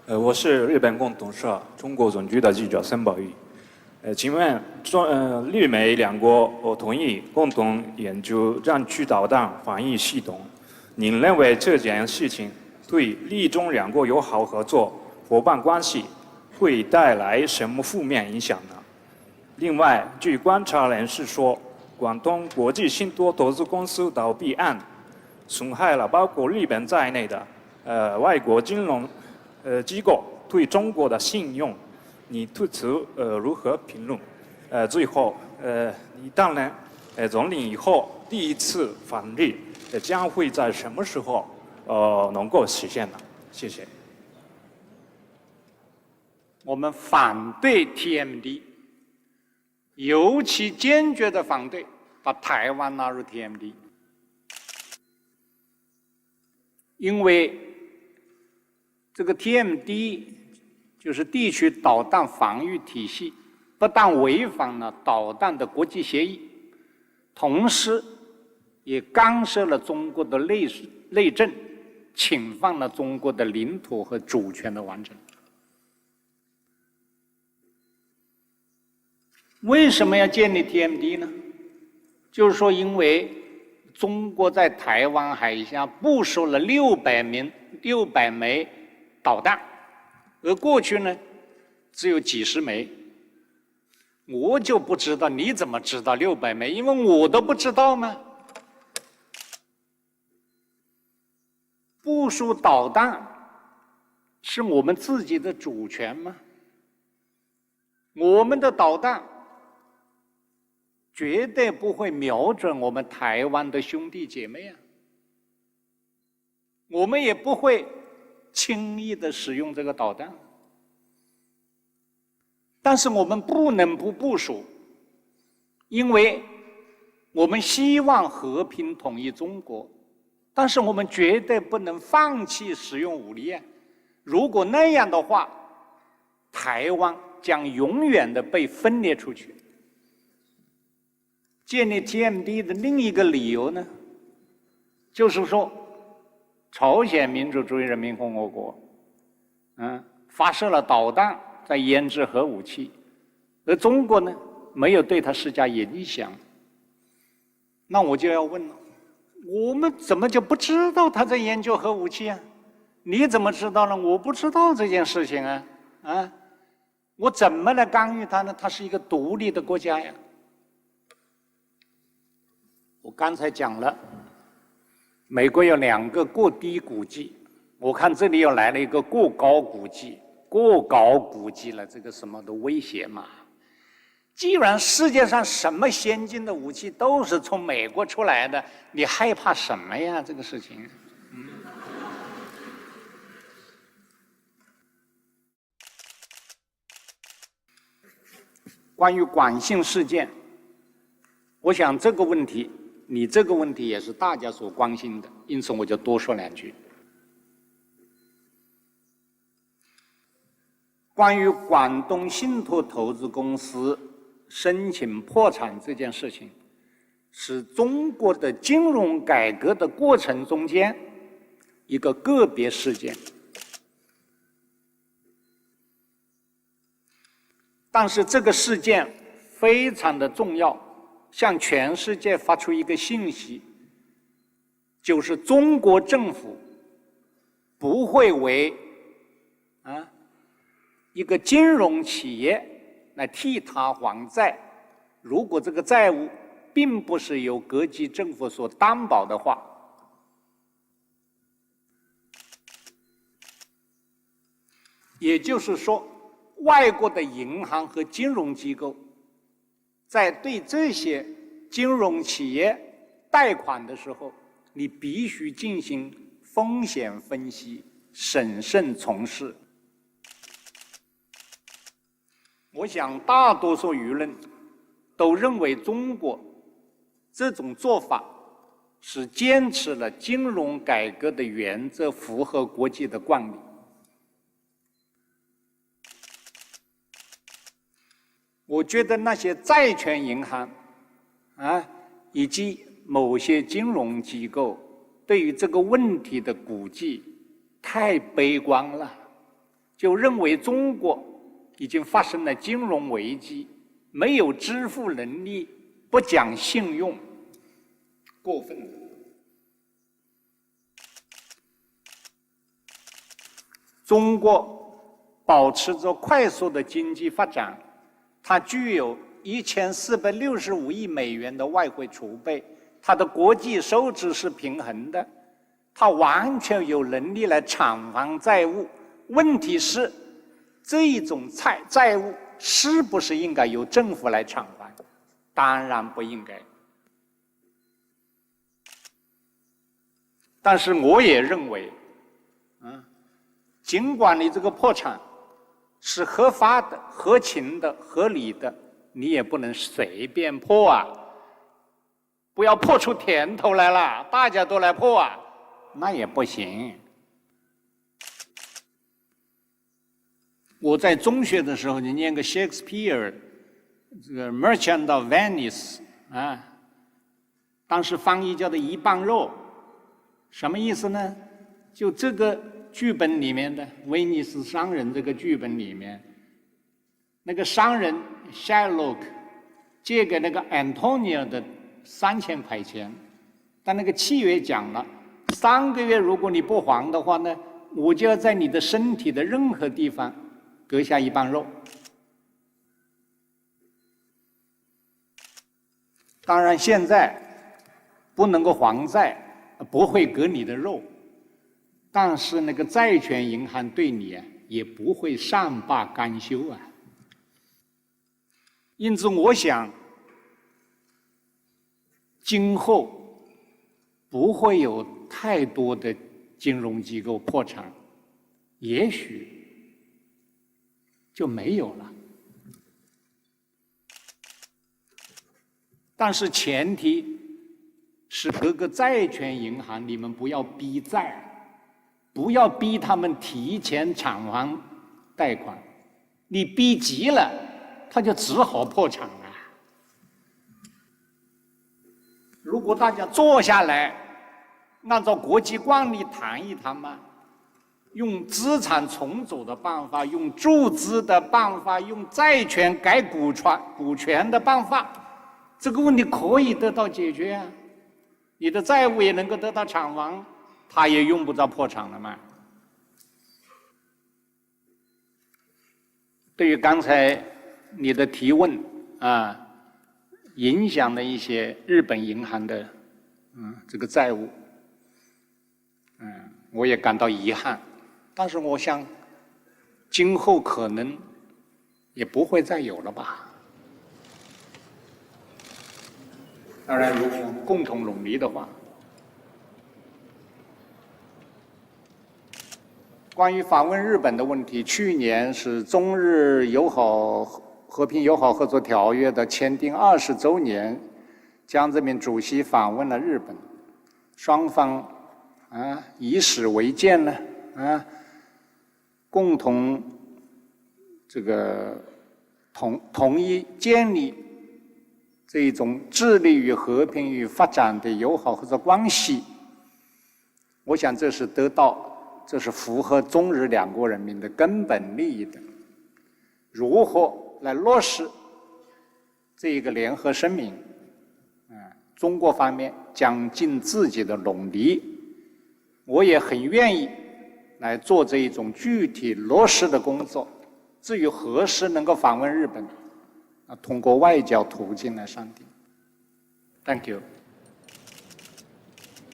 我是日本共同社中国总局的记者森宝玉。请问日美两国同意共同研究战区导弹防御系统，您认为这件事情对日中两国友好合作伙伴关系会带来什么负面影响呢？另外，据观察人士说，广东国际信托投资公司倒闭案损害了包括日本在内的外国金融机构对中国的信用，你对此如何评论？最后，你担任总理以后第一次访日，将会在什么时候能够实现呢？谢谢。我们反对 TMD， 尤其坚决的反对把台湾纳入 TMD， 因为这个 TMD 就是地区导弹防御体系，不但违反了导弹的国际协议，同时也干涉了中国的内政，侵犯了中国的领土和主权的完整。为什么要建立 TMD 呢？就是说，因为中国在台湾海峡部署了600枚导弹，而过去呢只有几十枚。我就不知道，你怎么知道600枚？因为我都不知道吗？部署导弹是我们自己的主权吗？我们的导弹绝对不会瞄准我们台湾的兄弟姐妹啊！我们也不会轻易的使用这个导弹。但是我们不能不部署，因为我们希望和平统一中国，但是我们绝对不能放弃使用武力啊！如果那样的话，台湾将永远的被分裂出去。建立 TMD 的另一个理由呢，就是说，朝鲜民主主义人民共和国，发射了导弹，在研制核武器，而中国呢，没有对它施加影响。那我就要问了，我们怎么就不知道他在研究核武器啊？你怎么知道呢？我不知道这件事情啊，我怎么来干预它呢？它是一个独立的国家呀。我刚才讲了，美国有2个过低估计，我看这里又来了一个过高估计，过高估计了这个什么的威胁嘛。既然世界上什么先进的武器都是从美国出来的，你害怕什么呀？这个事情。关于广信事件，我想这个问题，你这个问题也是大家所关心的，因此我就多说2句。关于广东信托投资公司申请破产这件事情，是中国的金融改革的过程中间一个个别事件。但是这个事件非常的重要，向全世界发出一个信息，就是中国政府不会为一个金融企业来替他还债，如果这个债务并不是由各级政府所担保的话，也就是说，外国的银行和金融机构在对这些金融企业贷款的时候，你必须进行风险分析，审慎从事。我想大多数舆论都认为中国这种做法是坚持了金融改革的原则，符合国际的惯例。我觉得那些债权银行以及某些金融机构对于这个问题的估计太悲观了。就认为中国已经发生了金融危机，没有支付能力，不讲信用，过分了。中国保持着快速的经济发展，它具有1465亿美元的外汇储备，它的国际收支是平衡的，它完全有能力来偿还债务。问题是，这种债务是不是应该由政府来偿还？当然不应该。但是我也认为，尽管你这个破产是合法的、合情的、合理的，你也不能随便破啊！不要破出甜头来了，大家都来破啊，那也不行。我在中学的时候，你念个 Shakespeare， 这个 Merchant of Venice 啊，当时翻译叫做一磅肉，什么意思呢？就这个剧本里面的威尼斯商人这个剧本里面，那个商人 Shylock 借给那个 Antonio 的3000块钱，但那个契约讲了，3个月如果你不还的话呢，我就要在你的身体的任何地方割下一磅肉。当然现在不能够还债，不会割你的肉，但是那个债权银行对你也不会善罢甘休啊。因此我想今后不会有太多的金融机构破产，也许就没有了。但是前提是各个债权银行，你们不要逼债，不要逼他们提前偿还贷款，你逼急了，他就只好破产了。如果大家坐下来，按照国际惯例谈一谈嘛，用资产重组的办法，用注资的办法，用债权改股权的办法，这个问题可以得到解决啊。你的债务也能够得到偿还，他也用不着破产了嘛。对于刚才你的提问啊，影响了一些日本银行的这个债务，我也感到遗憾。但是我想，今后可能也不会再有了吧。当然，如果共同努力的话。关于访问日本的问题，去年是中日和平友好合作条约的签订20周年，江泽民主席访问了日本，双方以史为鉴呢，共同这个同意建立这一种致力于和平与发展的友好合作关系。我想这是符合中日两国人民的根本利益的。如何来落实这一个联合声明？中国方面将尽自己的努力，我也很愿意来做这一种具体落实的工作。至于何时能够访问日本，通过外交途径来商定。Thank you.